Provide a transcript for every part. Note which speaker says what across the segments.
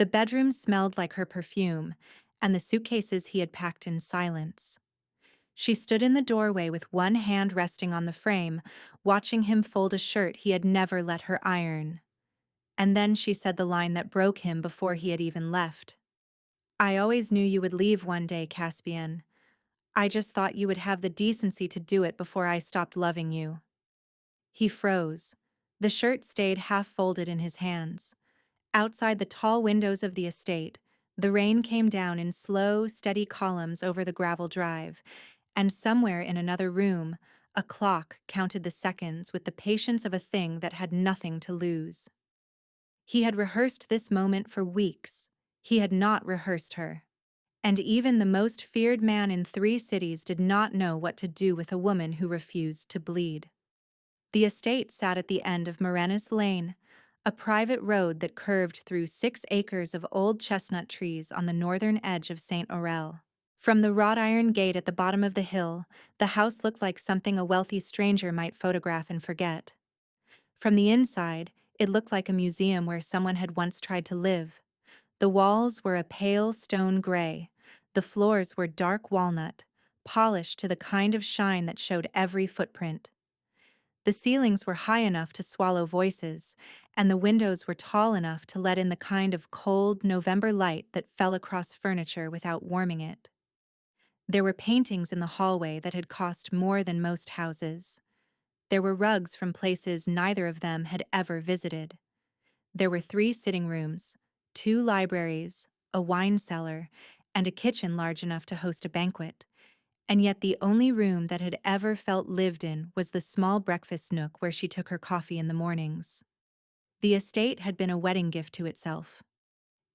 Speaker 1: The bedroom smelled like her perfume, and the suitcases he had packed in silence. She stood in the doorway with one hand resting on the frame, watching him fold a shirt he had never let her iron. And then she said the line that broke him before he had even left. "I always knew you would leave one day, Caspian. I just thought you would have the decency to do it before I stopped loving you." He froze. The shirt stayed half-folded in his hands. Outside the tall windows of the estate, the rain came down in slow, steady columns over the gravel drive, and somewhere in another room, a clock counted the seconds with the patience of a thing that had nothing to lose. He had rehearsed this moment for weeks. He had not rehearsed her. And even the most feared man in 3 cities did not know what to do with a woman who refused to bleed. The estate sat at the end of Morenas Lane, a private road that curved through 6 acres of old chestnut trees on the northern edge of St. Aurel. From the wrought iron gate at the bottom of the hill, the house looked like something a wealthy stranger might photograph and forget. From the inside, it looked like a museum where someone had once tried to live. The walls were a pale stone gray. The floors were dark walnut, polished to the kind of shine that showed every footprint. The ceilings were high enough to swallow voices, and the windows were tall enough to let in the kind of cold November light that fell across furniture without warming it. There were paintings in the hallway that had cost more than most houses. There were rugs from places neither of them had ever visited. There were 3 sitting rooms, 2 libraries, a wine cellar, and a kitchen large enough to host a banquet. And yet the only room that had ever felt lived in was the small breakfast nook where she took her coffee in the mornings. The estate had been a wedding gift to itself.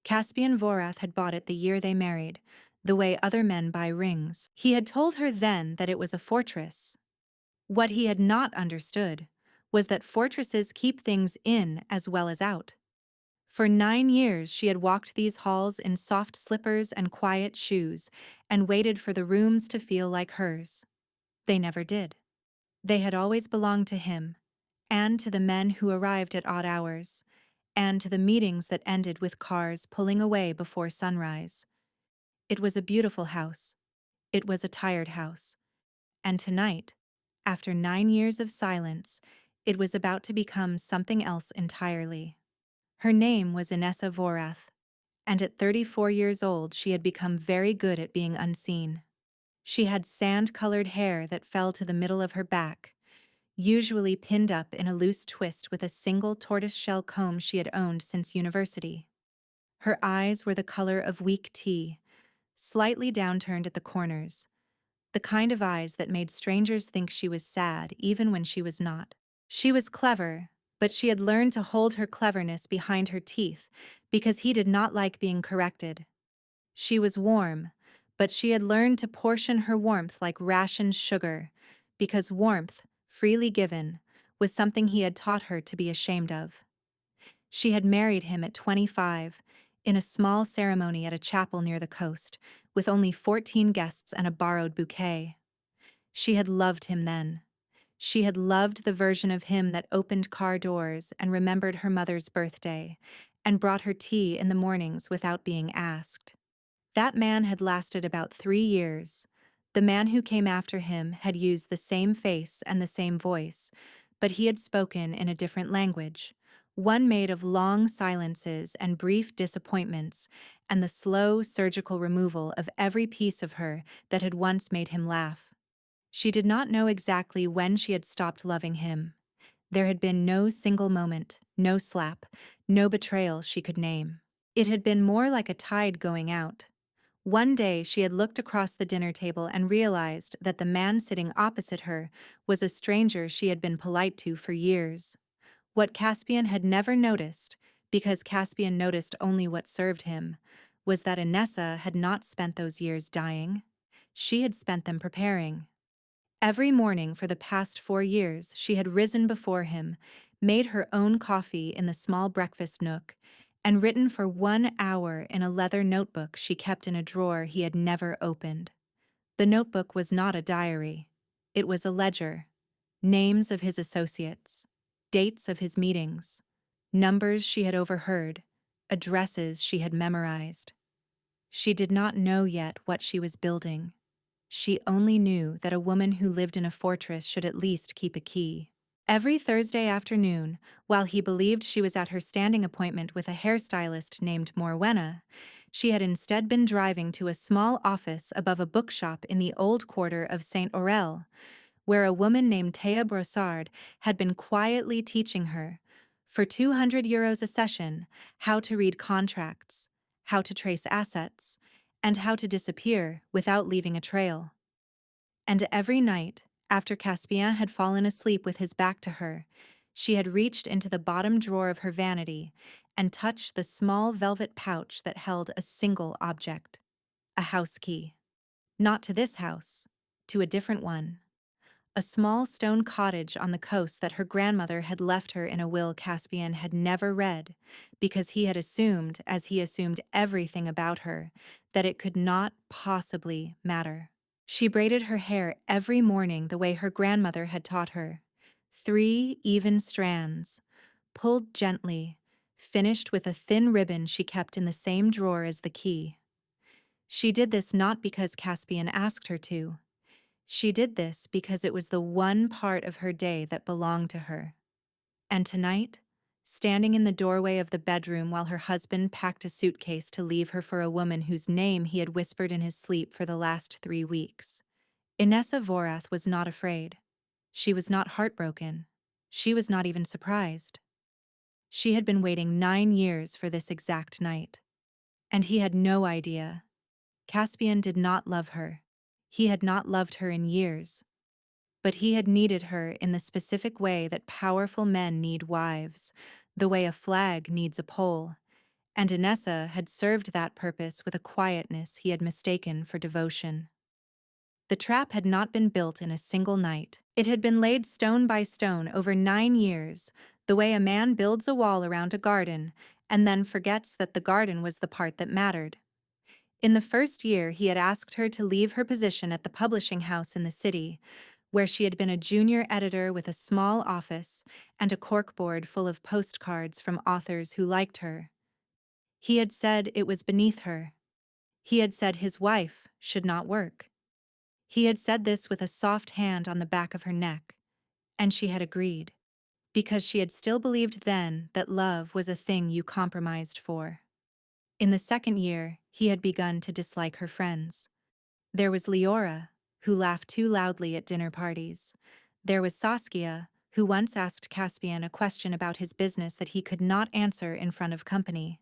Speaker 1: Caspian Vorath had bought it the year they married, the way other men buy rings. He had told her then that it was a fortress. What he had not understood was that fortresses keep things in as well as out. For 9 years she had walked these halls in soft slippers and quiet shoes and waited for the rooms to feel like hers. They never did. They had always belonged to him, and to the men who arrived at odd hours, and to the meetings that ended with cars pulling away before sunrise. It was a beautiful house. It was a tired house. And tonight, after 9 years of silence, it was about to become something else entirely. Her name was Inessa Vorath, and at 34 years old she had become very good at being unseen. She had sand-colored hair that fell to the middle of her back, usually pinned up in a loose twist with a single tortoiseshell comb she had owned since university. Her eyes were the color of weak tea, slightly downturned at the corners, the kind of eyes that made strangers think she was sad even when she was not. She was clever, but she had learned to hold her cleverness behind her teeth because he did not like being corrected. She was warm, but she had learned to portion her warmth like rationed sugar, because warmth, freely given, was something he had taught her to be ashamed of. She had married him at 25, in a small ceremony at a chapel near the coast, with only 14 guests and a borrowed bouquet. She had loved him then. She had loved the version of him that opened car doors and remembered her mother's birthday, and brought her tea in the mornings without being asked. That man had lasted about 3 years. The man who came after him had used the same face and the same voice, but he had spoken in a different language, one made of long silences and brief disappointments, and the slow surgical removal of every piece of her that had once made him laugh. She did not know exactly when she had stopped loving him. There had been no single moment, no slap, no betrayal she could name. It had been more like a tide going out. One day she had looked across the dinner table and realized that the man sitting opposite her was a stranger she had been polite to for years. What Caspian had never noticed, because Caspian noticed only what served him, was that Inessa had not spent those years dying. She had spent them preparing. Every morning for the past 4 years she had risen before him, made her own coffee in the small breakfast nook, and written for 1 hour in a leather notebook she kept in a drawer he had never opened. The notebook was not a diary. It was a ledger. Names of his associates, dates of his meetings, numbers she had overheard, addresses she had memorized. She did not know yet what she was building. She only knew that a woman who lived in a fortress should at least keep a key. Every Thursday afternoon, while he believed she was at her standing appointment with a hairstylist named Morwenna, she had instead been driving to a small office above a bookshop in the old quarter of Saint Aurel, where a woman named Thea Brossard had been quietly teaching her, for €200 a session, how to read contracts, how to trace assets, and how to disappear without leaving a trail. And every night, after Caspien had fallen asleep with his back to her, she had reached into the bottom drawer of her vanity and touched the small velvet pouch that held a single object: a house key. Not to this house, to a different one. A small stone cottage on the coast that her grandmother had left her in a will Caspien had never read, because he had assumed, as he assumed everything about her, that it could not possibly matter. She braided her hair every morning the way her grandmother had taught her. 3 even strands, pulled gently, finished with a thin ribbon she kept in the same drawer as the key. She did this not because Caspien asked her to. She did this because it was the one part of her day that belonged to her. And tonight, standing in the doorway of the bedroom while her husband packed a suitcase to leave her for a woman whose name he had whispered in his sleep for the last 3 weeks, Inessa Vorath was not afraid. She was not heartbroken. She was not even surprised. She had been waiting 9 years for this exact night. And he had no idea. Caspien did not love her. He had not loved her in years. But he had needed her in the specific way that powerful men need wives, the way a flag needs a pole, and Inessa had served that purpose with a quietness he had mistaken for devotion. The trap had not been built in a single night. It had been laid stone by stone over 9 years, the way a man builds a wall around a garden and then forgets that the garden was the part that mattered. In the first year, he had asked her to leave her position at the publishing house in the city, where she had been a junior editor with a small office and a corkboard full of postcards from authors who liked her. He had said it was beneath her. He had said his wife should not work. He had said this with a soft hand on the back of her neck, and she had agreed, because she had still believed then that love was a thing you compromised for. In the second year, he had begun to dislike her friends. There was Leora, who laughed too loudly at dinner parties. There was Saskia, who once asked Caspien a question about his business that he could not answer in front of company.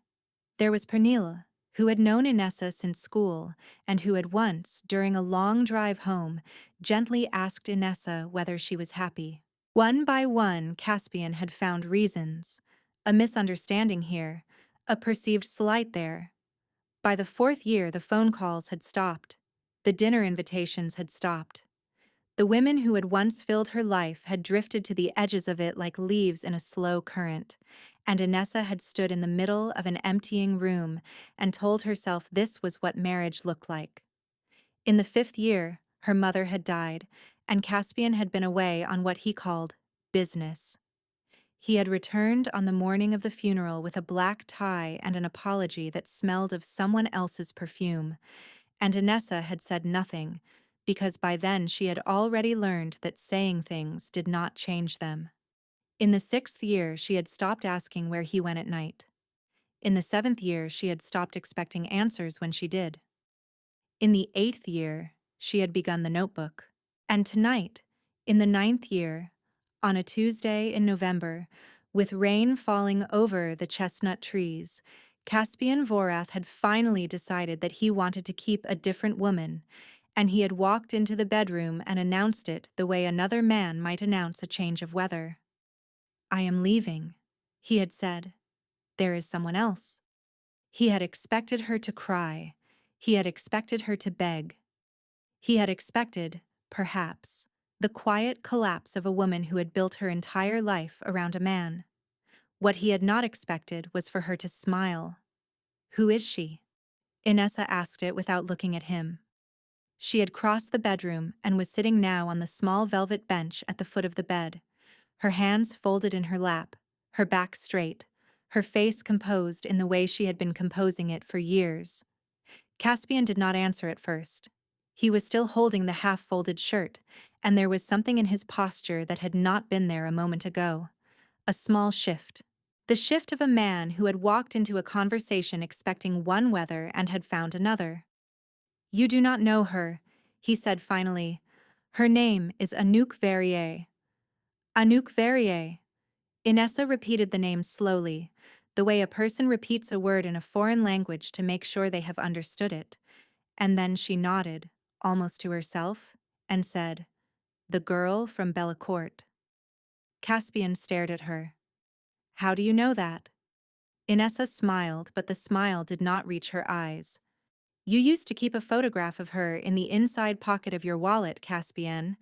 Speaker 1: There was Pernille, who had known Inessa since school and who had once, during a long drive home, gently asked Inessa whether she was happy. One by one, Caspien had found reasons: a misunderstanding here, a perceived slight there. By the 4th year, the phone calls had stopped. The dinner invitations had stopped. The women who had once filled her life had drifted to the edges of it like leaves in a slow current, and Inessa had stood in the middle of an emptying room and told herself this was what marriage looked like. In the 5th year, her mother had died, and Caspien had been away on what he called business. He had returned on the morning of the funeral with a black tie and an apology that smelled of someone else's perfume, and Inessa had said nothing, because by then she had already learned that saying things did not change them. In the 6th year, she had stopped asking where he went at night. In the 7th year, she had stopped expecting answers when she did. In the 8th year, she had begun the notebook. And tonight, in the 9th year, on a Tuesday in November, with rain falling over the chestnut trees, Caspien Vorath had finally decided that he wanted to keep a different woman, and he had walked into the bedroom and announced it the way another man might announce a change of weather. "I am leaving," he had said. "There is someone else." He had expected her to cry. He had expected her to beg. He had expected, perhaps, the quiet collapse of a woman who had built her entire life around a man. What he had not expected was for her to smile. "Who is she?" Inessa asked it without looking at him. She had crossed the bedroom and was sitting now on the small velvet bench at the foot of the bed, her hands folded in her lap, her back straight, her face composed in the way she had been composing it for years. Caspian did not answer at first. He was still holding the half-folded shirt, and there was something in his posture that had not been there a moment ago. A small shift. The shift of a man who had walked into a conversation expecting one weather and had found another. "You do not know her," he said finally. "Her name is Anouk Verrier." "Anouk Verrier." Inessa repeated the name slowly, the way a person repeats a word in a foreign language to make sure they have understood it, and then she nodded, almost to herself, and said, "The girl from Bellecourt." Caspian stared at her. "How do you know that?" Inessa smiled, but the smile did not reach her eyes. "You used to keep a photograph of her in the inside pocket of your wallet, Caspian.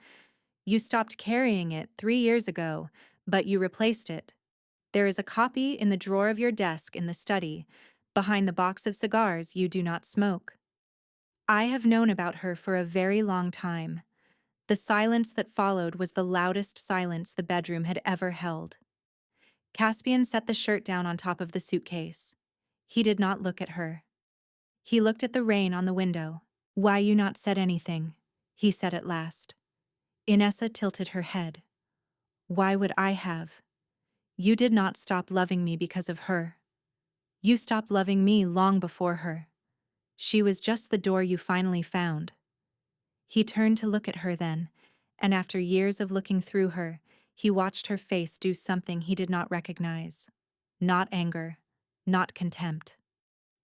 Speaker 1: You stopped carrying it 3 years ago, but you replaced it. There is a copy in the drawer of your desk in the study, behind the box of cigars you do not smoke. I have known about her for a very long time." The silence that followed was the loudest silence the bedroom had ever held. Caspian set the shirt down on top of the suitcase. He did not look at her. He looked at the rain on the window. "Why you not said anything?" he said at last. Inessa tilted her head. "Why would I have? You did not stop loving me because of her. You stopped loving me long before her. She was just the door you finally found." He turned to look at her then, and after years of looking through her, he watched her face do something he did not recognize. Not anger, not contempt.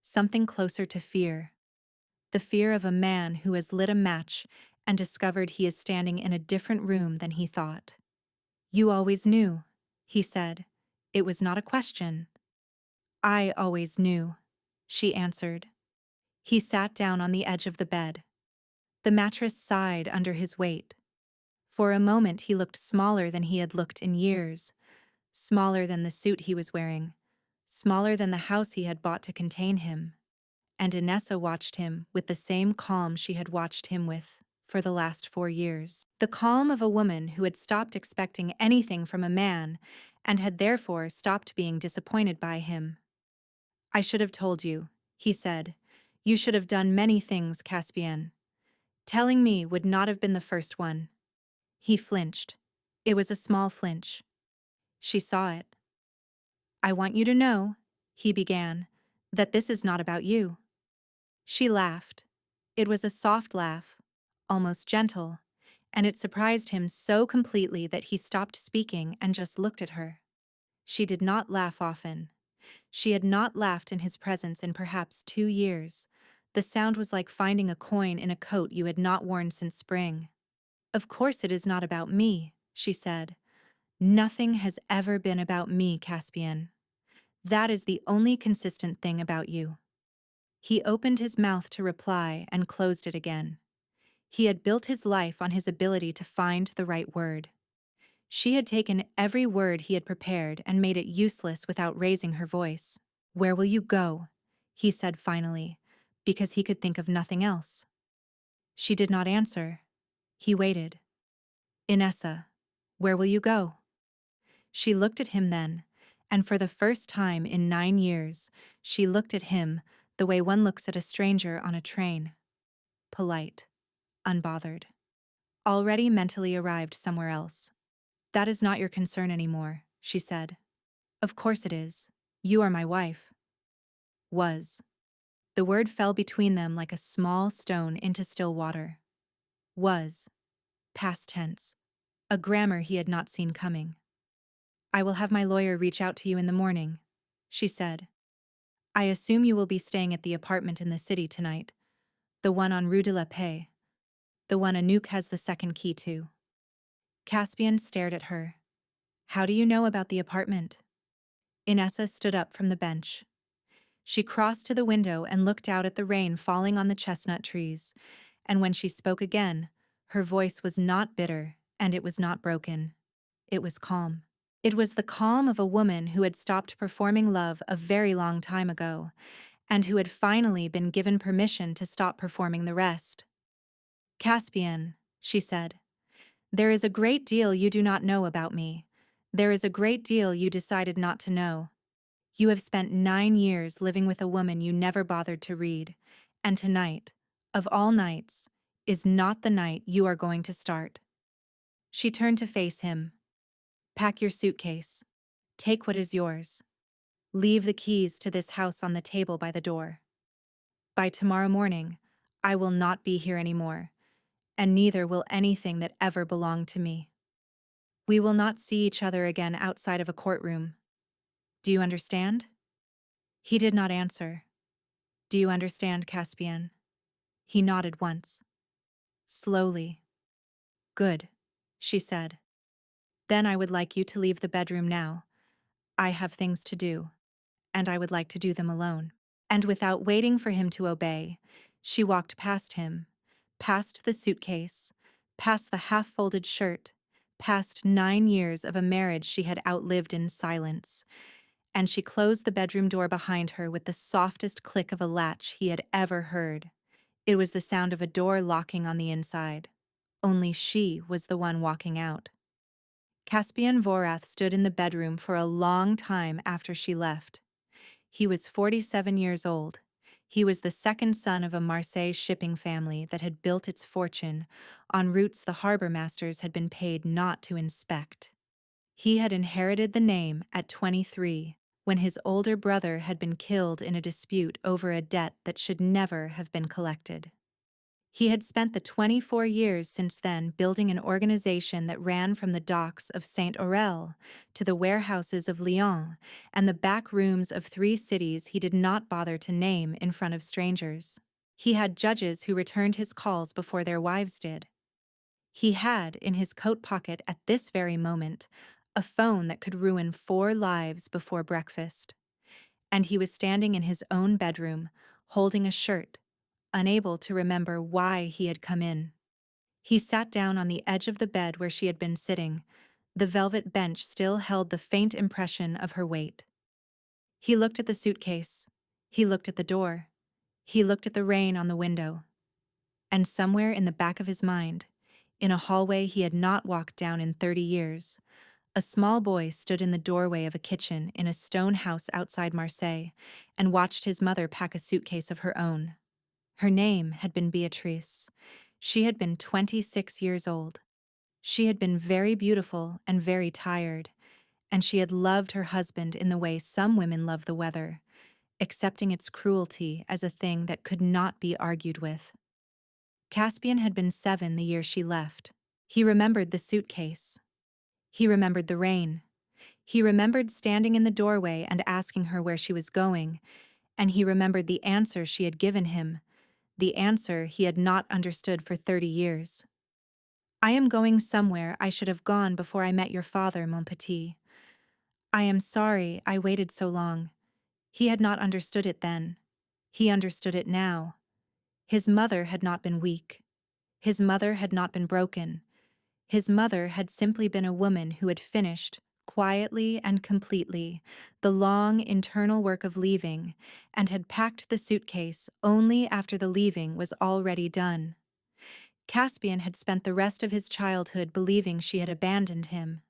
Speaker 1: Something closer to fear. The fear of a man who has lit a match and discovered he is standing in a different room than he thought. "You always knew," he said. "It was not a question." "I always knew," she answered. He sat down on the edge of the bed. The mattress sighed under his weight. For a moment he looked smaller than he had looked in years, smaller than the suit he was wearing, smaller than the house he had bought to contain him. And Inessa watched him with the same calm she had watched him with for the last 4 years. The calm of a woman who had stopped expecting anything from a man and had therefore stopped being disappointed by him. "I should have told you," he said. "You should have done many things, Caspian. Telling me would not have been the first one." He flinched. It was a small flinch. She saw it. "I want you to know," he began, "that this is not about you." She laughed. It was a soft laugh, almost gentle, and it surprised him so completely that he stopped speaking and just looked at her. She did not laugh often. She had not laughed in his presence in perhaps 2 years. The sound was like finding a coin in a coat you had not worn since spring. "Of course it is not about me," she said. "Nothing has ever been about me, Caspian. That is the only consistent thing about you." He opened his mouth to reply and closed it again. He had built his life on his ability to find the right word. She had taken every word he had prepared and made it useless without raising her voice. "Where will you go?" he said finally, because he could think of nothing else. She did not answer. He waited. "Inessa, where will you go?" She looked at him then, and for the first time in 9 years, she looked at him the way one looks at a stranger on a train. Polite, unbothered. Already mentally arrived somewhere else. "That is not your concern anymore," she said. "Of course it is. You are my wife." Was. The word fell between them like a small stone into still water. Was. Past tense. A grammar he had not seen coming. "I will have my lawyer reach out to you in the morning," she said. "I assume you will be staying at the apartment in the city tonight, the one on Rue de la Paix, the one Anouk has the second key to." Caspian stared at her. "How do you know about the apartment?" Inessa stood up from the bench. She crossed to the window and looked out at the rain falling on the chestnut trees, and when she spoke again, her voice was not bitter and it was not broken. It was calm. It was the calm of a woman who had stopped performing love a very long time ago, and who had finally been given permission to stop performing the rest. "Caspian," she said, "there is a great deal you do not know about me. There is a great deal you decided not to know. You have spent 9 years living with a woman you never bothered to read, and tonight, of all nights, is not the night you are going to start. She turned to face him. Pack your suitcase. Take what is yours. Leave the keys to this house on the table by the door. By tomorrow morning, I will not be here anymore, and neither will anything that ever belonged to me. We will not see each other again outside of a courtroom. Do you understand? He did not answer. Do you understand, Caspian? He nodded once. Slowly. Good, she said. Then I would like you to leave the bedroom now. I have things to do, and I would like to do them alone. And without waiting for him to obey, she walked past him, past the suitcase, past the half-folded shirt, past 9 years of a marriage she had outlived in silence, and she closed the bedroom door behind her with the softest click of a latch he had ever heard. It was the sound of a door locking on the inside. Only she was the one walking out. Caspian Vorath stood in the bedroom for a long time after she left. He was 47 years old. He was the second son of a Marseille shipping family that had built its fortune on routes the harbor masters had been paid not to inspect. He had inherited the name at 23, when his older brother had been killed in a dispute over a debt that should never have been collected. He had spent the 24 years since then building an organization that ran from the docks of Saint-Aurel to the warehouses of Lyon and the back rooms of 3 cities he did not bother to name in front of strangers. He had judges who returned his calls before their wives did. He had, in his coat pocket at this very moment, a phone that could ruin 4 lives before breakfast. And he was standing in his own bedroom, holding a shirt, unable to remember why he had come in. He sat down on the edge of the bed where she had been sitting. The velvet bench still held the faint impression of her weight. He looked at the suitcase. He looked at the door. He looked at the rain on the window. And somewhere in the back of his mind, in a hallway he had not walked down in 30 years, a small boy stood in the doorway of a kitchen in a stone house outside Marseille and watched his mother pack a suitcase of her own. Her name had been Beatrice. She had been 26 years old. She had been very beautiful and very tired, and she had loved her husband in the way some women love the weather, accepting its cruelty as a thing that could not be argued with. Caspian had been 7 the year she left. He remembered the suitcase. He remembered the rain. He remembered standing in the doorway and asking her where she was going, and he remembered the answer she had given him, the answer he had not understood for 30 years. I am going somewhere I should have gone before I met your father, mon petit. I am sorry I waited so long. He had not understood it then. He understood it now. His mother had not been weak. His mother had not been broken. His mother had simply been a woman who had finished, quietly and completely, the long internal work of leaving, and had packed the suitcase only after the leaving was already done. Caspian had spent the rest of his childhood believing she had abandoned him.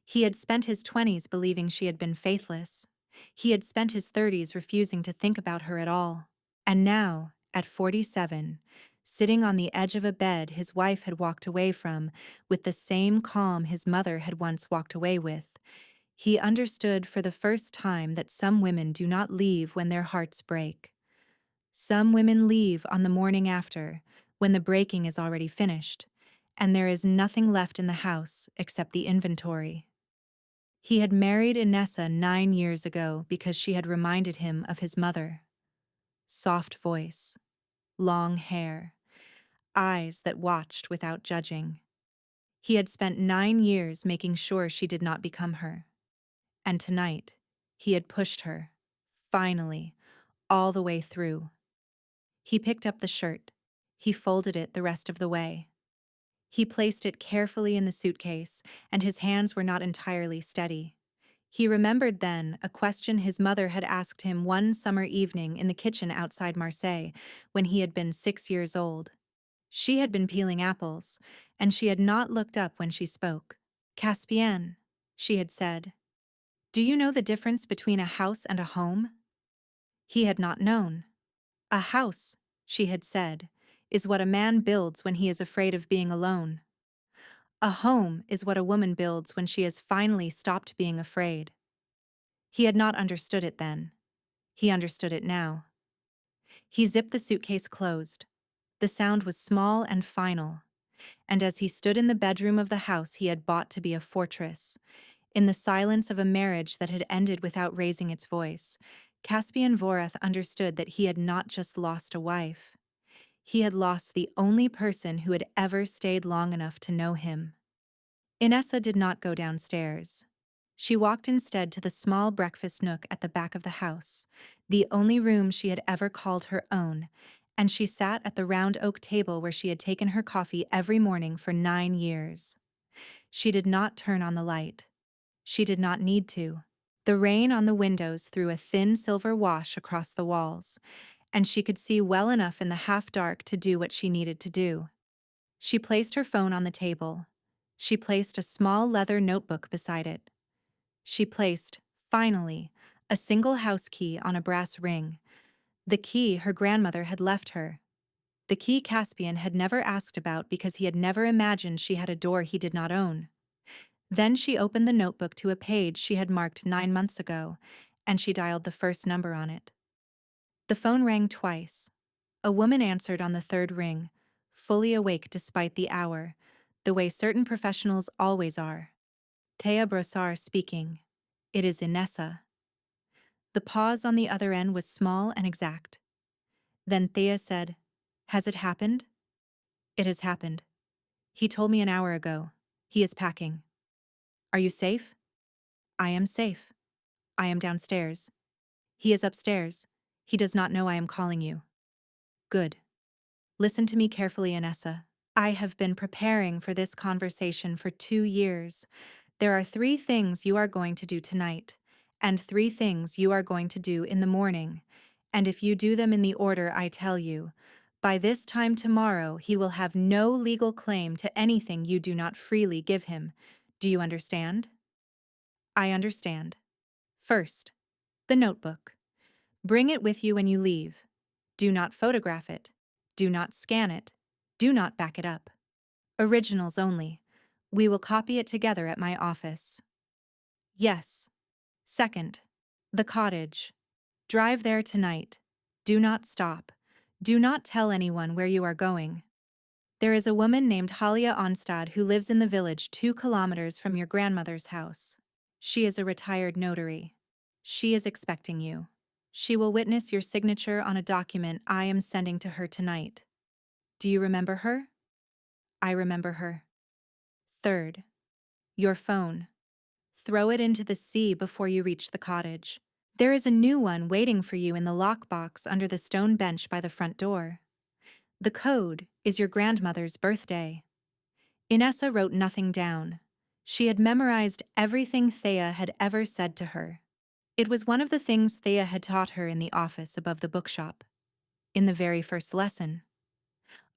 Speaker 1: He had spent his 20s believing she had been faithless. He had spent his 30s refusing to think about her at all. And now, at 47, sitting on the edge of a bed his wife had walked away from, with the same calm his mother had once walked away with, he understood for the first time that some women do not leave when their hearts break. Some women leave on the morning after, when the breaking is already finished, and there is nothing left in the house except the inventory. He had married Inessa 9 years ago because she had reminded him of his mother. Soft voice, long hair, eyes that watched without judging. He had spent 9 years making sure she did not become her. And tonight, he had pushed her, finally, all the way through. He picked up the shirt. He folded it the rest of the way. He placed it carefully in the suitcase, and his hands were not entirely steady. He remembered then a question his mother had asked him one summer evening in the kitchen outside Marseille when he had been 6 years old. She had been peeling apples, and she had not looked up when she spoke. "Caspian," she had said, Do you know the difference between a house and a home? He had not known. A house, she had said, is what a man builds when he is afraid of being alone. A home is what a woman builds when she has finally stopped being afraid. He had not understood it then. He understood it now. He zipped the suitcase closed. The sound was small and final, and as he stood in the bedroom of the house he had bought to be a fortress, in the silence of a marriage that had ended without raising its voice, Caspian Vorath understood that he had not just lost a wife. He had lost the only person who had ever stayed long enough to know him. Inessa did not go downstairs. She walked instead to the small breakfast nook at the back of the house, the only room she had ever called her own, and she sat at the round oak table where she had taken her coffee every morning for 9 years. She did not turn on the light. She did not need to. The rain on the windows threw a thin silver wash across the walls, and she could see well enough in the half-dark to do what she needed to do. She placed her phone on the table. She placed a small leather notebook beside it. She placed, finally, a single house key on a brass ring, the key her grandmother had left her. The key Caspian had never asked about because he had never imagined she had a door he did not own. Then she opened the notebook to a page she had marked 9 months ago, and she dialed the first number on it. The phone rang twice. A woman answered on the third ring, fully awake despite the hour, the way certain professionals always are. Thea Brossard speaking. It is Inessa. The pause on the other end was small and exact. Then Thea said, "Has it happened?" "It has happened. He told me an hour ago. He is packing." "Are you safe?" "I am safe. I am downstairs. He is upstairs. He does not know I am calling you." "Good. Listen to me carefully, Inessa. I have been preparing for this conversation for 2 years. There are 3 things you are going to do tonight, and 3 things you are going to do in the morning, and if you do them in the order I tell you, by this time tomorrow he will have no legal claim to anything you do not freely give him. Do you understand?" "I understand. First, the notebook. Bring it with you when you leave. Do not photograph it. Do not scan it. Do not back it up. Originals only. We will copy it together at my office." "Yes." "Second, the cottage. Drive there tonight. Do not stop. Do not tell anyone where you are going. There is a woman named Halia Onstad who lives in the village 2 kilometers from your grandmother's house. She is a retired notary. She is expecting you. She will witness your signature on a document I am sending to her tonight. Do you remember her?" "I remember her." Third, your phone. Throw it into the sea before you reach the cottage. There is a new one waiting for you in the lockbox under the stone bench by the front door. The code is your grandmother's birthday. Inessa wrote nothing down. She had memorized everything Thea had ever said to her. It was one of the things Thea had taught her in the office above the bookshop. In the very first lesson.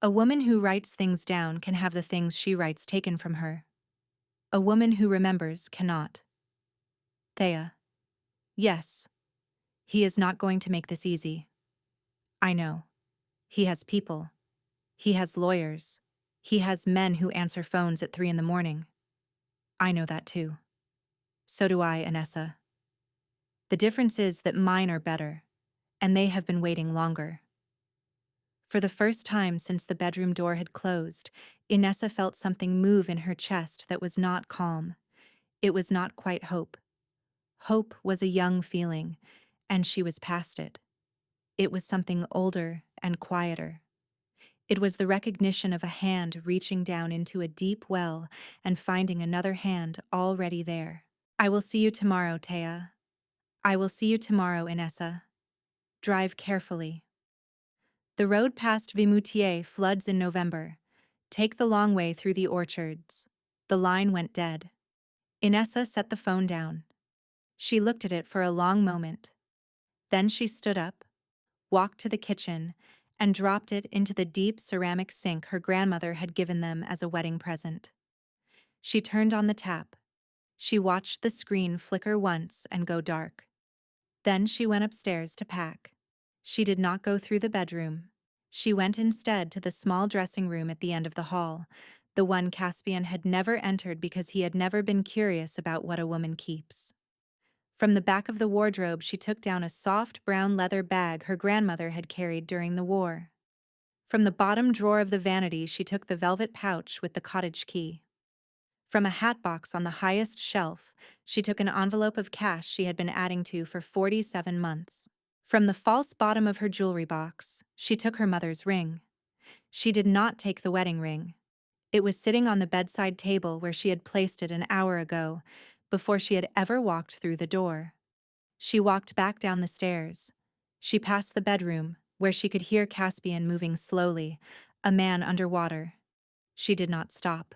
Speaker 1: A woman who writes things down can have the things she writes taken from her. A woman who remembers cannot. Thea. Yes. He is not going to make this easy. I know. He has people. He has lawyers. He has men who answer phones at 3 in the morning. I know that too. So do I, Inessa. The difference is that mine are better, and they have been waiting longer. For the first time since the bedroom door had closed, Inessa felt something move in her chest that was not calm. It was not quite hope. Hope was a young feeling, and she was past it. It was something older and quieter. It was the recognition of a hand reaching down into a deep well and finding another hand already there. I will see you tomorrow, Thea. I will see you tomorrow, Inessa. Drive carefully. The road past Vimoutier floods in November. Take the long way through the orchards. The line went dead. Inessa set the phone down. She looked at it for a long moment. Then she stood up, walked to the kitchen, and dropped it into the deep ceramic sink her grandmother had given them as a wedding present. She turned on the tap. She watched the screen flicker once and go dark. Then she went upstairs to pack. She did not go through the bedroom. She went instead to the small dressing room at the end of the hall, the one Caspian had never entered because he had never been curious about what a woman keeps. From the back of the wardrobe, she took down a soft brown leather bag her grandmother had carried during the war. From the bottom drawer of the vanity, she took the velvet pouch with the cottage key. From a hat box on the highest shelf, she took an envelope of cash she had been adding to for 47 months. From the false bottom of her jewelry box, she took her mother's ring. She did not take the wedding ring. It was sitting on the bedside table where she had placed it an hour ago, before she had ever walked through the door. She walked back down the stairs. She passed the bedroom, where she could hear Caspian moving slowly, a man underwater. She did not stop.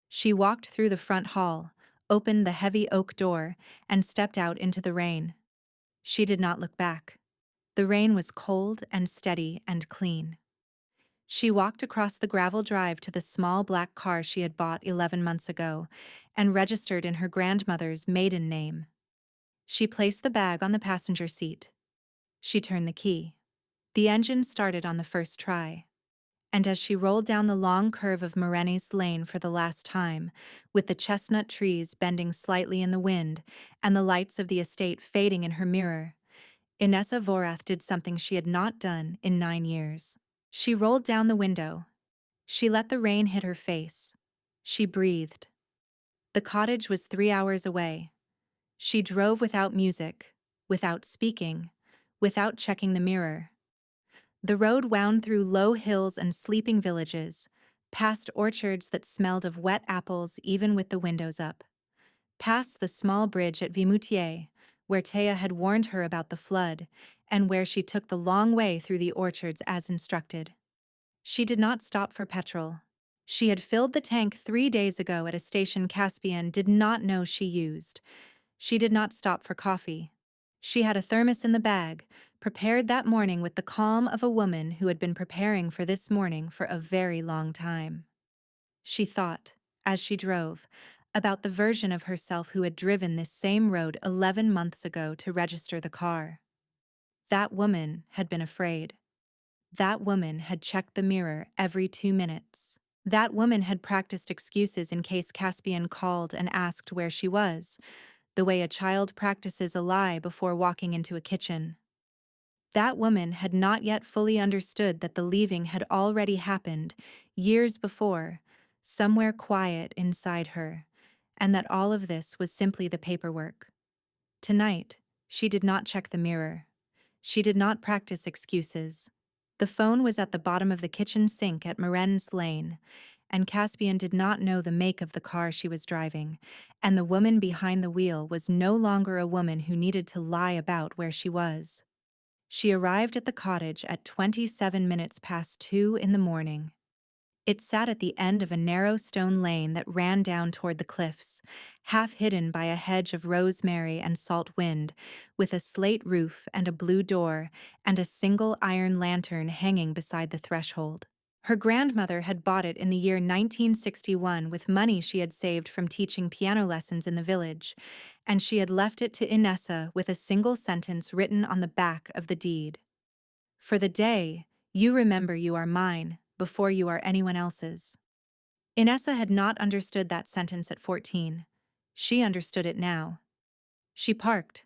Speaker 1: She walked through the front hall, opened the heavy oak door, and stepped out into the rain. She did not look back. The rain was cold and steady and clean. She walked across the gravel drive to the small black car she had bought 11 months ago and registered in her grandmother's maiden name. She placed the bag on the passenger seat. She turned the key. The engine started on the first try. And as she rolled down the long curve of Morenni's Lane for the last time, with the chestnut trees bending slightly in the wind and the lights of the estate fading in her mirror, Inessa Vorath did something she had not done in 9 years. She rolled down the window. She let the rain hit her face. She breathed. The cottage was 3 hours away. She drove without music, without speaking, without checking the mirror. The road wound through low hills and sleeping villages, past orchards that smelled of wet apples even with the windows up, past the small bridge at Vimoutier, where Thea had warned her about the flood, and where she took the long way through the orchards as instructed. She did not stop for petrol. She had filled the tank 3 days ago at a station Caspian did not know she used. She did not stop for coffee. She had a thermos in the bag, prepared that morning with the calm of a woman who had been preparing for this morning for a very long time. She thought, as she drove, about the version of herself who had driven this same road 11 months ago to register the car. That woman had been afraid. That woman had checked the mirror every 2 minutes. That woman had practiced excuses in case Caspian called and asked where she was, the way a child practices a lie before walking into a kitchen. That woman had not yet fully understood that the leaving had already happened, years before, somewhere quiet inside her, and that all of this was simply the paperwork. Tonight, she did not check the mirror. She did not practice excuses. The phone was at the bottom of the kitchen sink at Moren's Lane, and Caspian did not know the make of the car she was driving, and the woman behind the wheel was no longer a woman who needed to lie about where she was. She arrived at the cottage at 27 minutes past 2 in the morning. It sat at the end of a narrow stone lane that ran down toward the cliffs, half hidden by a hedge of rosemary and salt wind, with a slate roof and a blue door, and a single iron lantern hanging beside the threshold. Her grandmother had bought it in the year 1961 with money she had saved from teaching piano lessons in the village, and she had left it to Inessa with a single sentence written on the back of the deed. For the day, you remember you are mine, before you are anyone else's. Inessa had not understood that sentence at 14. She understood it now. She parked.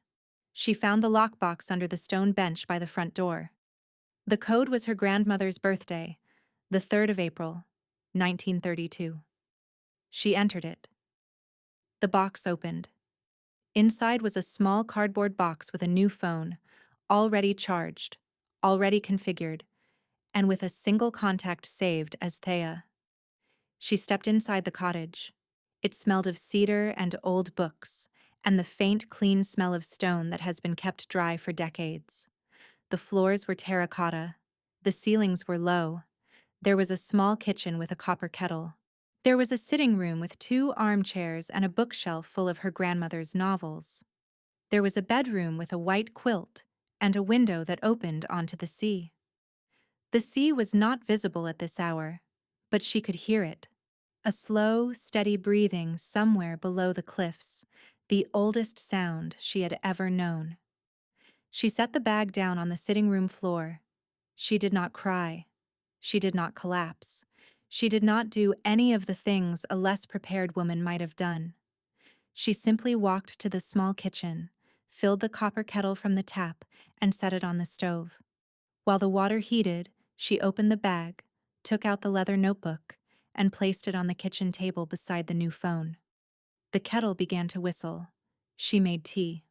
Speaker 1: She found the lockbox under the stone bench by the front door. The code was her grandmother's birthday, the 3rd of April, 1932. She entered it. The box opened. Inside was a small cardboard box with a new phone, already charged, already configured, and with a single contact saved as Thea. She stepped inside the cottage. It smelled of cedar and old books, and the faint, clean smell of stone that has been kept dry for decades. The floors were terracotta. The ceilings were low. There was a small kitchen with a copper kettle. There was a sitting room with 2 armchairs and a bookshelf full of her grandmother's novels. There was a bedroom with a white quilt and a window that opened onto the sea. The sea was not visible at this hour, but she could hear it. A slow, steady breathing somewhere below the cliffs, the oldest sound she had ever known. She set the bag down on the sitting room floor. She did not cry. She did not collapse. She did not do any of the things a less prepared woman might have done. She simply walked to the small kitchen, filled the copper kettle from the tap, and set it on the stove. While the water heated, she opened the bag, took out the leather notebook, and placed it on the kitchen table beside the new phone. The kettle began to whistle. She made tea.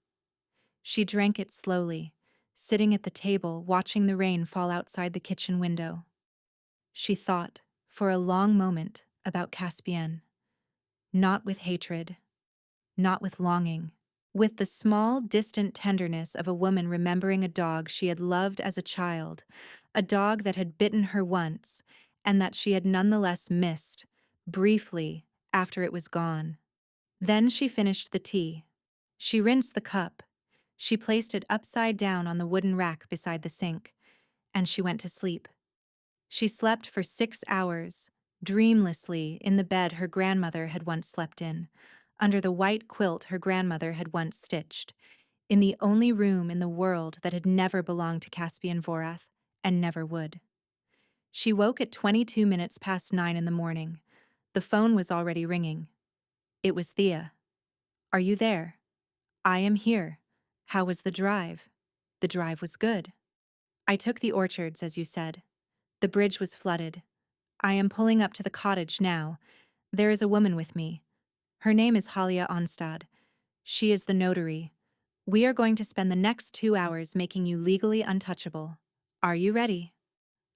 Speaker 1: She drank it slowly, sitting at the table watching the rain fall outside the kitchen window. She thought, for a long moment, about Caspian. Not with hatred, not with longing. With the small, distant tenderness of a woman remembering a dog she had loved as a child, a dog that had bitten her once, and that she had nonetheless missed, briefly, after it was gone. Then she finished the tea. She rinsed the cup. She placed it upside down on the wooden rack beside the sink, and she went to sleep. She slept for 6 hours, dreamlessly, in the bed her grandmother had once slept in, under the white quilt her grandmother had once stitched, in the only room in the world that had never belonged to Caspian Vorath, and never would. She woke at 22 minutes past 9 in the morning. The phone was already ringing. It was Thea. "Are you there?" "I am here. How was the drive?" "The drive was good." "I took the orchards, as you said. The bridge was flooded. I am pulling up to the cottage now. There is a woman with me. Her name is Halia Onstad. She is the notary. We are going to spend the next 2 hours making you legally untouchable. Are you ready?"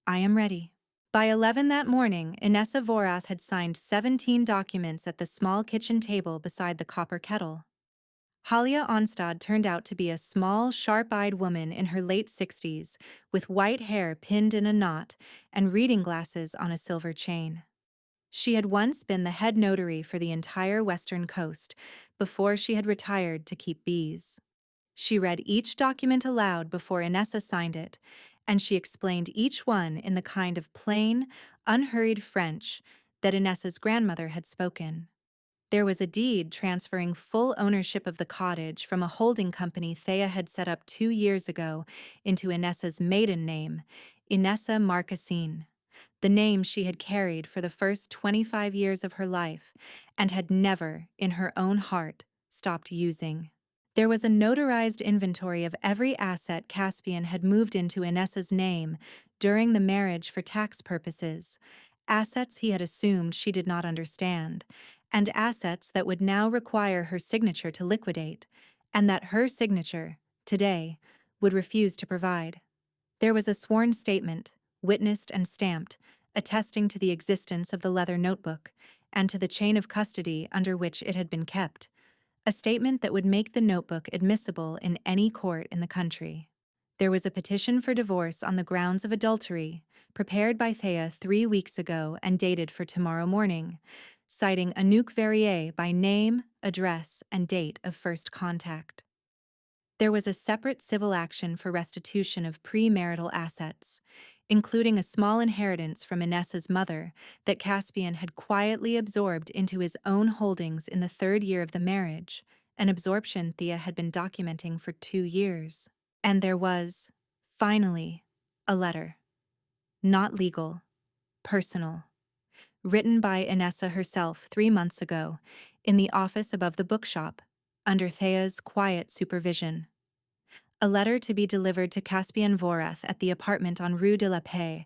Speaker 1: "I am ready." By 11 that morning, Inessa Vorath had signed 17 documents at the small kitchen table beside the copper kettle. Halia Onstad turned out to be a small, sharp-eyed woman in her late 60s, with white hair pinned in a knot and reading glasses on a silver chain. She had once been the head notary for the entire Western Coast, before she had retired to keep bees. She read each document aloud before Inessa signed it, and she explained each one in the kind of plain, unhurried French that Inessa's grandmother had spoken. There was a deed transferring full ownership of the cottage from a holding company Thea had set up 2 years ago into Inessa's maiden name, Inessa Marcassine, the name she had carried for the first 25 years of her life and had never, in her own heart, stopped using. There was a notarized inventory of every asset Caspian had moved into Inessa's name during the marriage for tax purposes, assets he had assumed she did not understand, and assets that would now require her signature to liquidate, and that her signature, today, would refuse to provide. There was a sworn statement, witnessed and stamped, attesting to the existence of the leather notebook and to the chain of custody under which it had been kept, a statement that would make the notebook admissible in any court in the country. There was a petition for divorce on the grounds of adultery, prepared by Thea 3 weeks ago and dated for tomorrow morning, citing Anouk Verrier by name, address, and date of first contact. There was a separate civil action for restitution of premarital assets, including a small inheritance from Inessa's mother that Caspian had quietly absorbed into his own holdings in the 3rd year of the marriage, an absorption Thea had been documenting for 2 years. And there was, finally, a letter. Not legal, personal. Written by Inessa herself 3 months ago, in the office above the bookshop, under Thea's quiet supervision. A letter to be delivered to Caspian Vorath at the apartment on Rue de la Paix,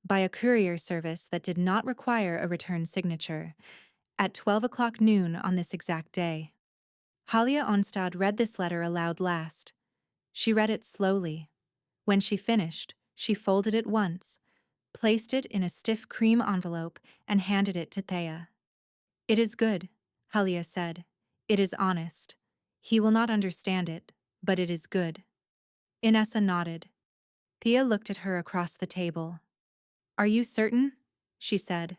Speaker 1: by a courier service that did not require a return signature, at 12 o'clock noon on this exact day. Halia Onstad read this letter aloud last. She read it slowly. When she finished, she folded it once, placed it in a stiff cream envelope, and handed it to Thea. "It is good," Halia said. "It is honest. He will not understand it, but it is good." Inessa nodded. Thea looked at her across the table. "Are you certain?" she said.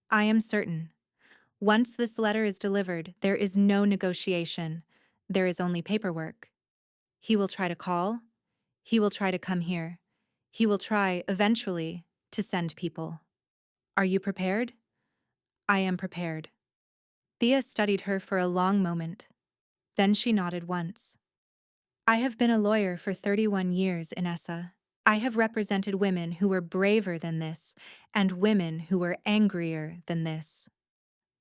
Speaker 1: "I am certain. Once this letter is delivered, there is no negotiation. There is only paperwork. He will try to call. He will try to come here. He will try, eventually, to send people. Are you prepared?" I am prepared. Thea studied her for a long moment. Then she nodded once. I have been a lawyer for 31 years, Inessa. I have represented women who were braver than this, and women who were angrier than this.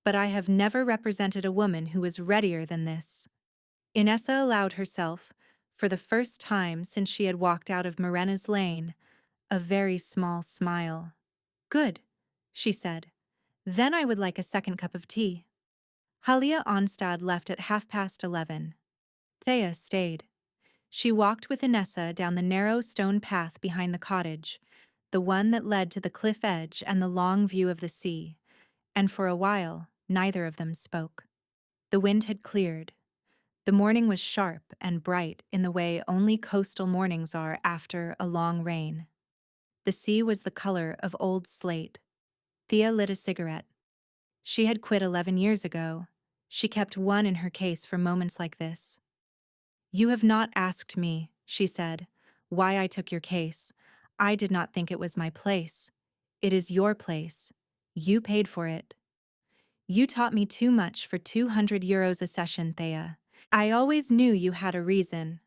Speaker 1: But I have never represented a woman who was readier than this. Inessa allowed herself, for the first time since she had walked out of Morena's lane, a very small smile. Good, she said. Then I would like a second cup of tea. Halia Onstad left at 11:30. Thea stayed. She walked with Inessa down the narrow stone path behind the cottage, the one that led to the cliff edge and the long view of the sea, and for a while neither of them spoke. The wind had cleared. The morning was sharp and bright in the way only coastal mornings are after a long rain. The sea was the color of old slate. Thea lit a cigarette. She had quit 11 years ago. She kept one in her case for moments like this. You have not asked me, she said, why I took your case. I did not think it was my place. It is your place. You paid for it. You taught me too much for €200 a session, Thea. I always knew you had a reason.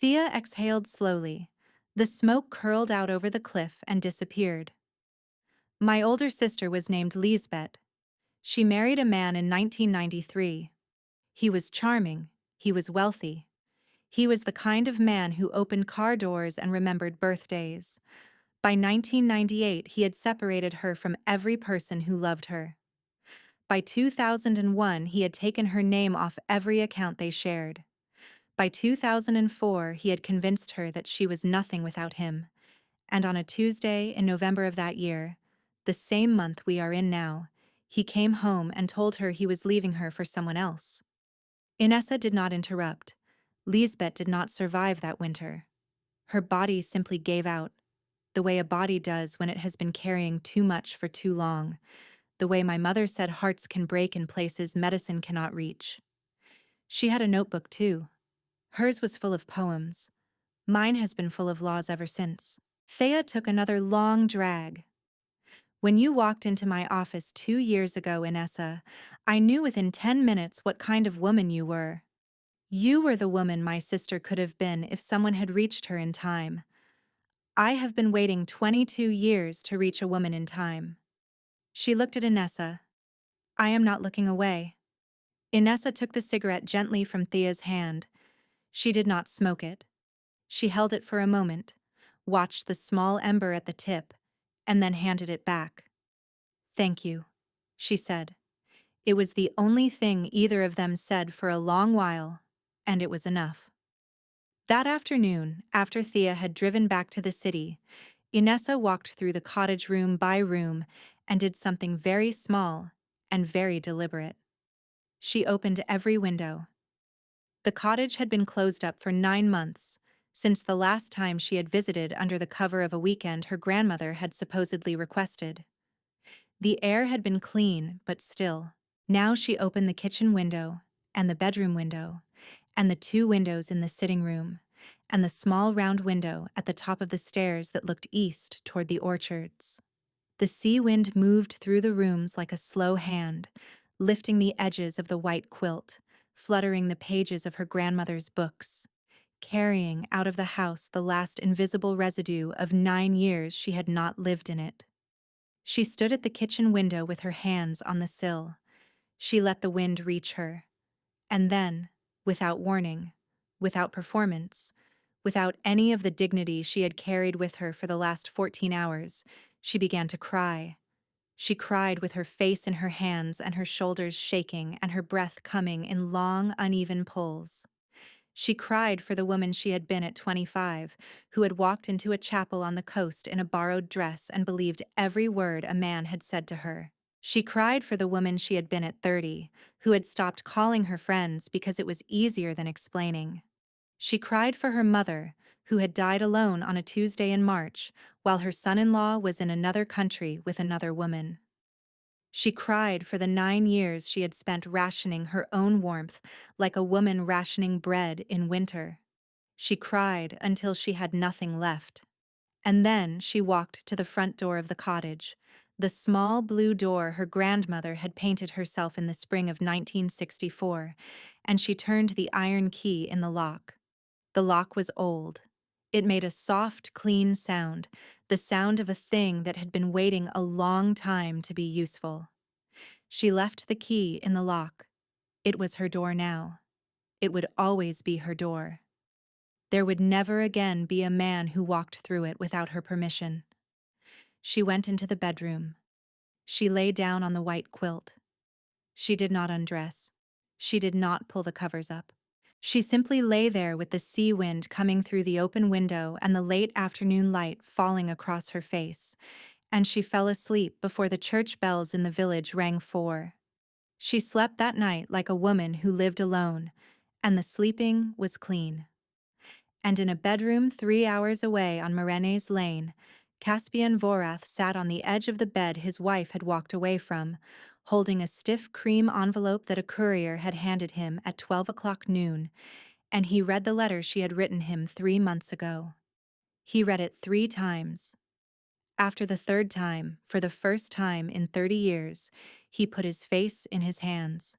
Speaker 1: Thea exhaled slowly. The smoke curled out over the cliff and disappeared. My older sister was named Lisbeth. She married a man in 1993. He was charming. He was wealthy. He was the kind of man who opened car doors and remembered birthdays. By 1998, he had separated her from every person who loved her. By 2001, he had taken her name off every account they shared. By 2004, he had convinced her that she was nothing without him. And on a Tuesday in November of that year, the same month we are in now, he came home and told her he was leaving her for someone else. Inessa did not interrupt. Lisbeth did not survive that winter. Her body simply gave out, the way a body does when it has been carrying too much for too long, the way my mother said hearts can break in places medicine cannot reach. She had a notebook too. Hers was full of poems. Mine has been full of laws ever since. Thea took another long drag. When you walked into my office 2 years ago, Inessa, I knew within 10 minutes what kind of woman you were. You were the woman my sister could have been if someone had reached her in time. I have been waiting 22 years to reach a woman in time. She looked at Inessa. I am not looking away. Inessa took the cigarette gently from Thea's hand. She did not smoke it. She held it for a moment, watched the small ember at the tip, and then handed it back. Thank you, she said. It was the only thing either of them said for a long while, and it was enough. That afternoon, after Thea had driven back to the city, Inessa walked through the cottage room by room and did something very small and very deliberate. She opened every window. The cottage had been closed up for 9 months, since the last time she had visited under the cover of a weekend her grandmother had supposedly requested. The air had been clean but still. Now she opened the kitchen window, and the bedroom window, and the 2 windows in the sitting room, and the small round window at the top of the stairs that looked east toward the orchards. The sea wind moved through the rooms like a slow hand, lifting the edges of the white quilt, fluttering the pages of her grandmother's books, carrying out of the house the last invisible residue of 9 years she had not lived in it. She stood at the kitchen window with her hands on the sill. She let the wind reach her. And then, without warning, without performance, without any of the dignity she had carried with her for the last 14 hours, she began to cry. She cried with her face in her hands and her shoulders shaking and her breath coming in long, uneven pulls. She cried for the woman she had been at 25, who had walked into a chapel on the coast in a borrowed dress and believed every word a man had said to her. She cried for the woman she had been at 30, who had stopped calling her friends because it was easier than explaining. She cried for her mother, who had died alone on a Tuesday in March, while her son-in-law was in another country with another woman. She cried for the 9 years she had spent rationing her own warmth like a woman rationing bread in winter. She cried until she had nothing left. And then she walked to the front door of the cottage, the small blue door her grandmother had painted herself in the spring of 1964, and she turned the iron key in the lock. The lock was old. It made a soft, clean sound, the sound of a thing that had been waiting a long time to be useful. She left the key in the lock. It was her door now. It would always be her door. There would never again be a man who walked through it without her permission. She went into the bedroom. She lay down on the white quilt. She did not undress. She did not pull the covers up. She simply lay there with the sea wind coming through the open window and the late afternoon light falling across her face, and she fell asleep before the church bells in the village rang 4. She slept that night like a woman who lived alone, and the sleeping was clean. And in a bedroom 3 hours away on Marenes Lane, Caspian Vorath sat on the edge of the bed his wife had walked away from, holding a stiff cream envelope that a courier had handed him at 12 o'clock noon, and he read the letter she had written him 3 months ago. He read it 3 times. After the third time, for the first time in 30 years, he put his face in his hands.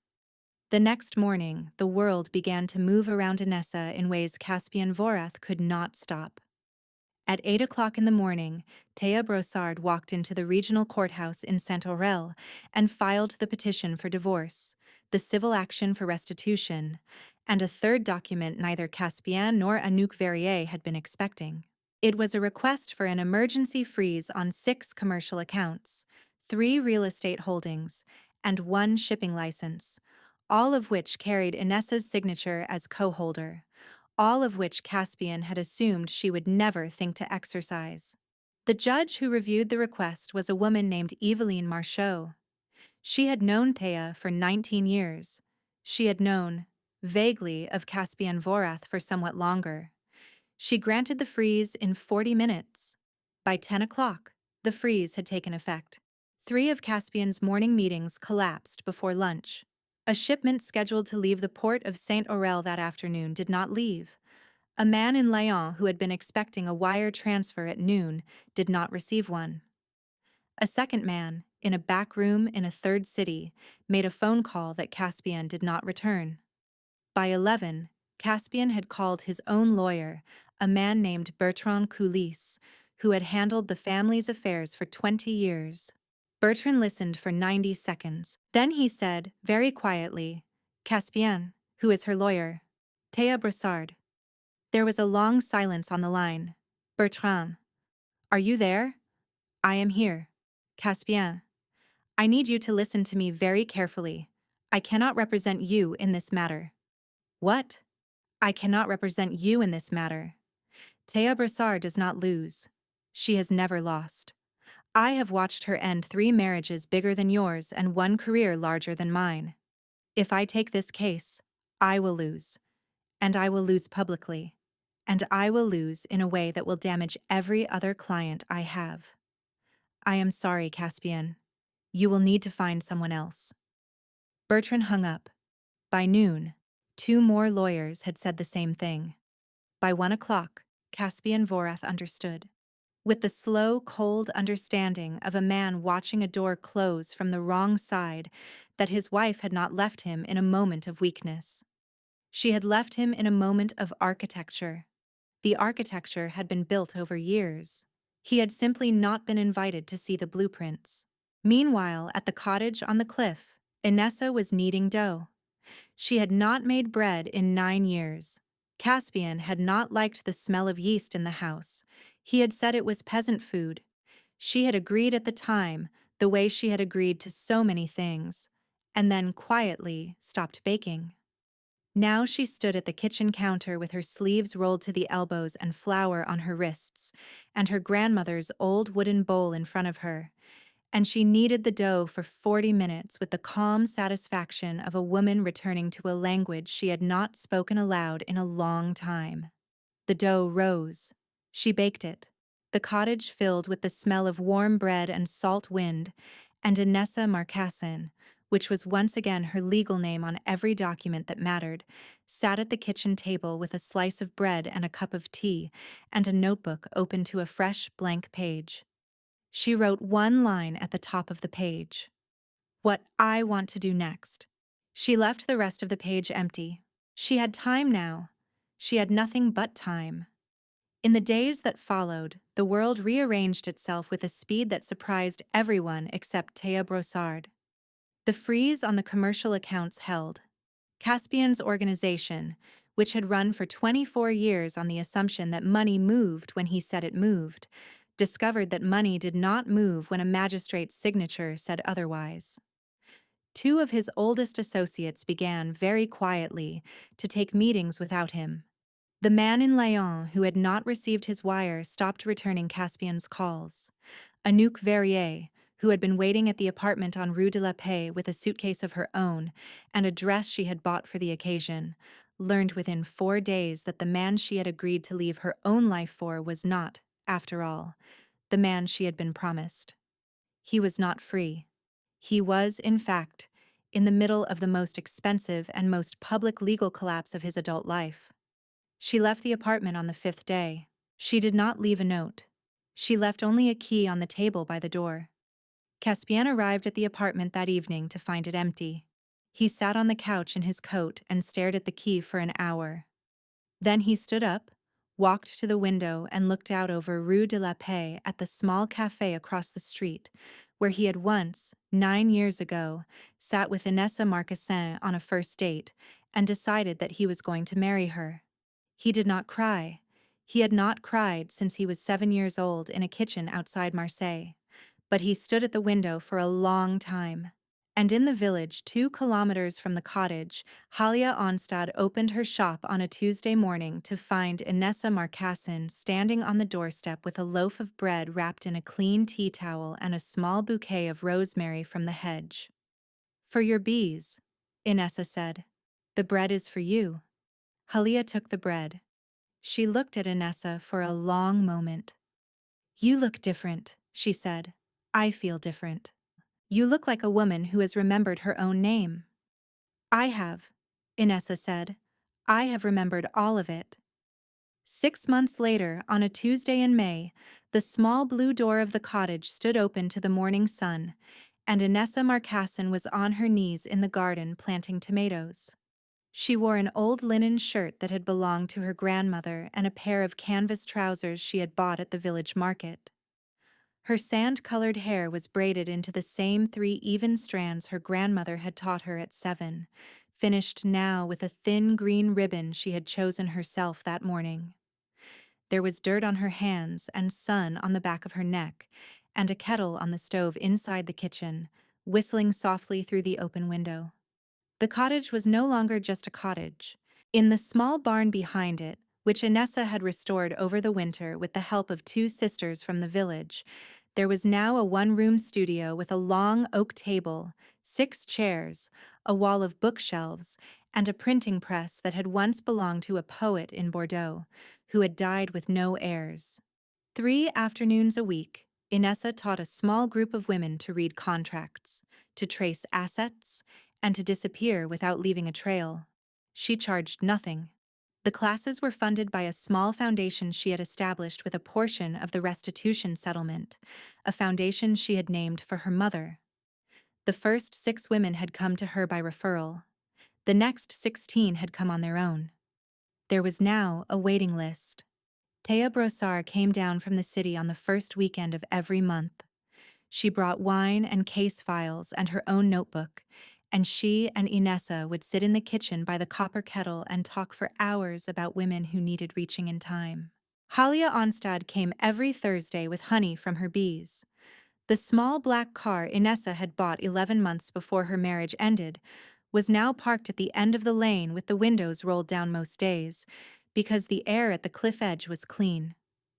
Speaker 1: The next morning, the world began to move around Inessa in ways Caspian Vorath could not stop. At 8 o'clock in the morning, Thea Brossard walked into the regional courthouse in Saint-Aurel and filed the petition for divorce, the civil action for restitution, and a third document neither Caspian nor Anouk Verrier had been expecting. It was a request for an emergency freeze on 6 commercial accounts, 3 real estate holdings, and 1 shipping license, all of which carried Inessa's signature as co-holder, all of which Caspian had assumed she would never think to exercise. The judge who reviewed the request was a woman named Eveline Marchot. She had known Thea for 19 years. She had known, vaguely, of Caspian Vorath for somewhat longer. She granted the freeze in 40 minutes. By 10 o'clock, the freeze had taken effect. 3 of Caspian's morning meetings collapsed before lunch. A shipment scheduled to leave the port of Saint-Aurel that afternoon did not leave. A man in Lyon who had been expecting a wire transfer at noon did not receive one. A second man, in a back room in a third city, made a phone call that Caspian did not return. By 11, Caspian had called his own lawyer, a man named Bertrand Coulis, who had handled the family's affairs for 20 years. Bertrand listened for 90 seconds. Then he said, very quietly, "Caspian, who is her lawyer?" "Thea Brossard." There was a long silence on the line. "Bertrand, are you there?" "I am here." "Caspian, I need you to listen to me very carefully. I cannot represent you in this matter." "What?" "I cannot represent you in this matter. Thea Brossard does not lose. She has never lost. I have watched her end 3 marriages bigger than yours and 1 career larger than mine. If I take this case, I will lose. And I will lose publicly. And I will lose in a way that will damage every other client I have. I am sorry, Caspian. You will need to find someone else." Bertrand hung up. By noon, 2 more lawyers had said the same thing. By 1 o'clock, Caspian Vorath understood. With the slow, cold understanding of a man watching a door close from the wrong side, that his wife had not left him in a moment of weakness. She had left him in a moment of architecture. The architecture had been built over years. He had simply not been invited to see the blueprints. Meanwhile, at the cottage on the cliff, Inessa was kneading dough. She had not made bread in 9 years. Caspian had not liked the smell of yeast in the house. He had said it was peasant food. She had agreed at the time, the way she had agreed to so many things, and then quietly stopped baking. Now she stood at the kitchen counter with her sleeves rolled to the elbows and flour on her wrists, and her grandmother's old wooden bowl in front of her, and she kneaded the dough for 40 minutes with the calm satisfaction of a woman returning to a language she had not spoken aloud in a long time. The dough rose. She baked it. The cottage filled with the smell of warm bread and salt wind, and Inessa Marcassin, which was once again her legal name on every document that mattered, sat at the kitchen table with a slice of bread and a cup of tea, and a notebook open to a fresh blank page. She wrote one line at the top of the page. What I want to do next. She left the rest of the page empty. She had time now. She had nothing but time. In the days that followed, the world rearranged itself with a speed that surprised everyone except Thea Brossard. The freeze on the commercial accounts held. Caspian's organization, which had run for 24 years on the assumption that money moved when he said it moved, discovered that money did not move when a magistrate's signature said otherwise. Two of his oldest associates began, very quietly, to take meetings without him. The man in Lyon who had not received his wire stopped returning Caspian's calls. Anouk Verrier, who had been waiting at the apartment on Rue de la Paix with a suitcase of her own and a dress she had bought for the occasion, learned within 4 days that the man she had agreed to leave her own life for was not, after all, the man she had been promised. He was not free. He was, in fact, in the middle of the most expensive and most public legal collapse of his adult life. She left the apartment on the 5th day. She did not leave a note. She left only a key on the table by the door. Caspian arrived at the apartment that evening to find it empty. He sat on the couch in his coat and stared at the key for an hour. Then he stood up, walked to the window and looked out over Rue de la Paix at the small café across the street, where he had once, 9 years ago, sat with Inessa Marcassin on a first date and decided that he was going to marry her. He did not cry. He had not cried since he was 7 years old in a kitchen outside Marseille. But he stood at the window for a long time. And in the village 2 kilometers from the cottage, Halia Onstad opened her shop on a Tuesday morning to find Inessa Marcassin standing on the doorstep with a loaf of bread wrapped in a clean tea towel and a small bouquet of rosemary from the hedge. "For your bees," Inessa said. "The bread is for you." Halia took the bread. She looked at Inessa for a long moment. "You look different," she said. "I feel different. You look like a woman who has remembered her own name." "I have," Inessa said. "I have remembered all of it." 6 months later, on a Tuesday in May, the small blue door of the cottage stood open to the morning sun, and Inessa Marcassin was on her knees in the garden planting tomatoes. She wore an old linen shirt that had belonged to her grandmother and a pair of canvas trousers she had bought at the village market. Her sand-colored hair was braided into the same 3 even strands her grandmother had taught her at 7, finished now with a thin green ribbon she had chosen herself that morning. There was dirt on her hands and sun on the back of her neck, and a kettle on the stove inside the kitchen, whistling softly through the open window. The cottage was no longer just a cottage. In the small barn behind it, which Inessa had restored over the winter with the help of 2 sisters from the village, there was now a 1-room studio with a long oak table, 6 chairs, a wall of bookshelves, and a printing press that had once belonged to a poet in Bordeaux, who had died with no heirs. 3 afternoons a week, Inessa taught a small group of women to read contracts, to trace assets, and to disappear without leaving a trail. She charged nothing. The classes were funded by a small foundation she had established with a portion of the restitution settlement, a foundation she had named for her mother. The first 6 women had come to her by referral. The next 16 had come on their own. There was now a waiting list. Thea Brossard came down from the city on the first weekend of every month. She brought wine and case files and her own notebook, and she and Inessa would sit in the kitchen by the copper kettle and talk for hours about women who needed reaching in time. Halia Onstad came every Thursday with honey from her bees. The small black car Inessa had bought 11 months before her marriage ended was now parked at the end of the lane with the windows rolled down most days, because the air at the cliff edge was clean.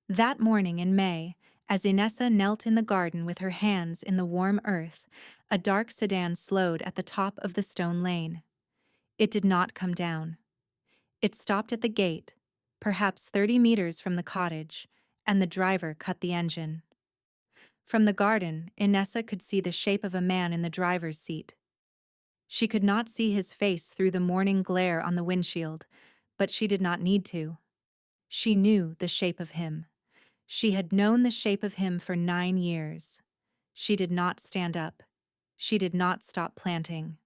Speaker 1: That morning in May, as Inessa knelt in the garden with her hands in the warm earth, a dark sedan slowed at the top of the stone lane. It did not come down. It stopped at the gate, perhaps 30 meters from the cottage, and the driver cut the engine. From the garden, Inessa could see the shape of a man in the driver's seat. She could not see his face through the morning glare on the windshield, but she did not need to. She knew the shape of him. She had known the shape of him for 9 years. She did not stand up. She did not stop planting.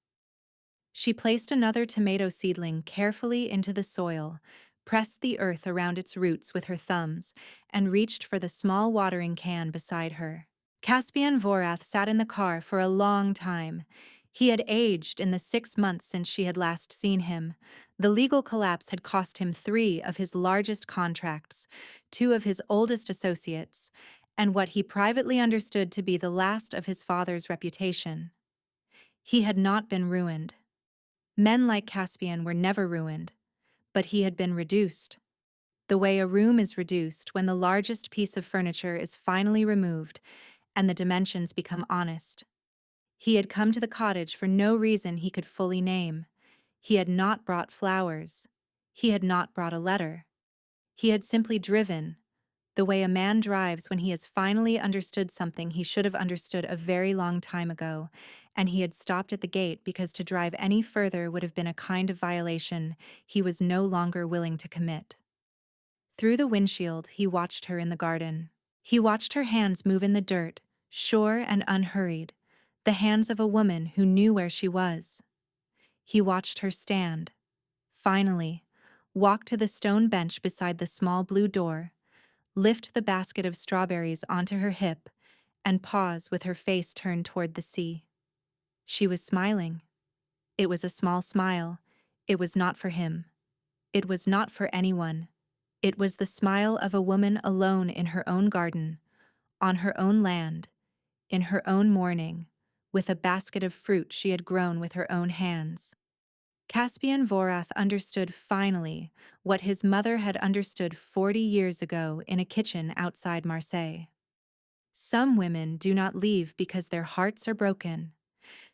Speaker 1: She placed another tomato seedling carefully into the soil, pressed the earth around its roots with her thumbs, and reached for the small watering can beside her. Caspian Vorath sat in the car for a long time. He had aged in the 6 months since she had last seen him. The legal collapse had cost him 3 of his largest contracts, 2 of his oldest associates, and what he privately understood to be the last of his father's reputation. He had not been ruined. Men like Caspian were never ruined, but he had been reduced. The way a room is reduced when the largest piece of furniture is finally removed and the dimensions become honest. He had come to the cottage for no reason he could fully name. He had not brought flowers. He had not brought a letter. He had simply driven, the way a man drives when he has finally understood something he should have understood a very long time ago, and he had stopped at the gate because to drive any further would have been a kind of violation he was no longer willing to commit. Through the windshield, he watched her in the garden. He watched her hands move in the dirt, sure and unhurried, the hands of a woman who knew where she was. He watched her stand. Finally, walk to the stone bench beside the small blue door, lift the basket of strawberries onto her hip, and pause with her face turned toward the sea. She was smiling. It was a small smile. It was not for him. It was not for anyone. It was the smile of a woman alone in her own garden, on her own land, in her own morning, with a basket of fruit she had grown with her own hands. Caspian Vorath understood finally what his mother had understood 40 years ago in a kitchen outside Marseille. Some women do not leave because their hearts are broken.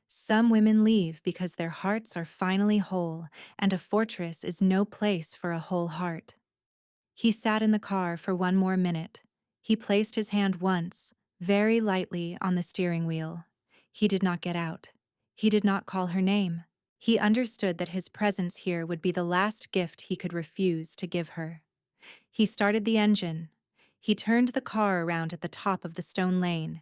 Speaker 1: Some women leave because their hearts are finally whole, and a fortress is no place for a whole heart. He sat in the car for one more minute. He placed his hand once, very lightly, on the steering wheel. He did not get out. He did not call her name. He understood that his presence here would be the last gift he could refuse to give her. He started the engine. He turned the car around at the top of the stone lane.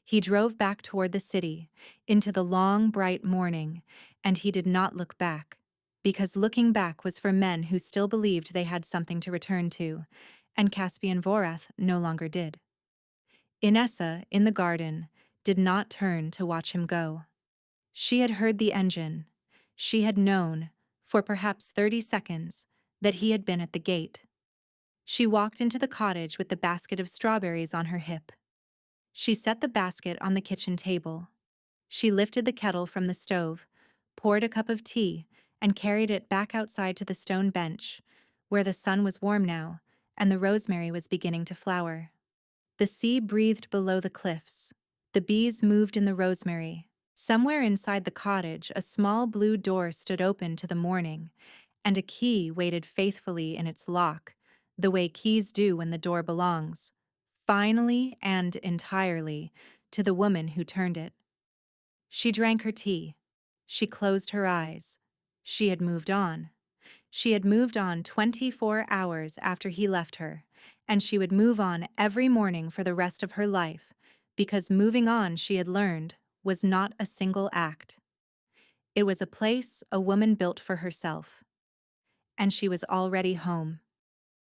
Speaker 1: He drove back toward the city, into the long, bright morning, and he did not look back, because looking back was for men who still believed they had something to return to, and Caspian Vorath no longer did. Inessa, in the garden, did not turn to watch him go. She had heard the engine. She had known, for perhaps 30 seconds, that he had been at the gate. She walked into the cottage with the basket of strawberries on her hip. She set the basket on the kitchen table. She lifted the kettle from the stove, poured a cup of tea, and carried it back outside to the stone bench, where the sun was warm now, and the rosemary was beginning to flower. The sea breathed below the cliffs. The bees moved in the rosemary. Somewhere inside the cottage, a small blue door stood open to the morning, and a key waited faithfully in its lock, the way keys do when the door belongs, finally and entirely, to the woman who turned it. She drank her tea. She closed her eyes. She had moved on. She had moved on 24 hours after he left her, and she would move on every morning for the rest of her life, because moving on, she had learned, was not a single act. It was a place a woman built for herself. And she was already home.